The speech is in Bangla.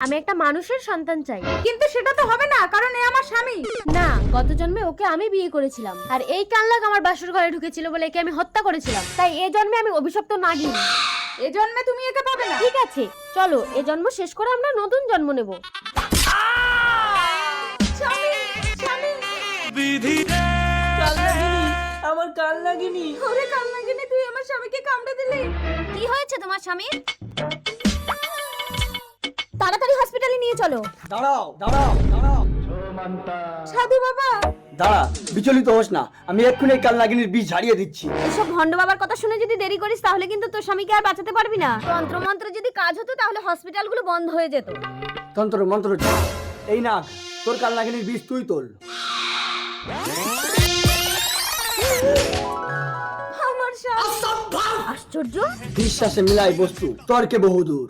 আমি একটা মানুষের সন্তান চাই। কিন্তু সেটা তো হবে না, কারণ এ আমার স্বামী। না, গত জন্মে ওকে আমি বিয়ে করেছিলাম, আর এই কানলাগ আমার বাসর ঘরে ঢুকেছিল বলে একে আমি হত্যা করেছিলাম। তাই এই জন্মে আমি অভিশপ্ত নাগিন। এ জন্মে তুমি একে পাবে না। ঠিক আছে, চলো এই জন্ম শেষ করে আমরা নতুন জন্ম নেব। স্বামী, স্বামী। আমার কাল লাগেনি। ওরে কান্নাগিনি, তুই আমার স্বামীকে কামড়ে দিলি। কি হয়েছে তোমার স্বামীর? তাড়াতাড়ি হসপিটালে নিয়ে চলো। দাঁড়াও দাঁড়াও দাঁড়াও। সাধু বাবা। দাঁড়া, বিচলিত হোস না, আমি এক্ষুনি এই কাল নাগিনীর বিষ ঝাড়িয়ে দিচ্ছি। এসব ভণ্ড বাবার কথা শুনে যদি দেরি করিস তাহলে কিন্তু তোর স্বামীকে আর বাঁচাতে পারবি না। তন্ত্রমন্ত্র যদি কাজ হতো তাহলে হসপিটালগুলো বন্ধ হয়ে যেত। তন্ত্র মন্ত্র যা। এই না, তোর কাল নাগিনীর বিষ তুই তোল। আমার স্বামী। আশ্চর্য, বিশ্বাসে মিলাই বস্তু, তর্কে বহুদূর।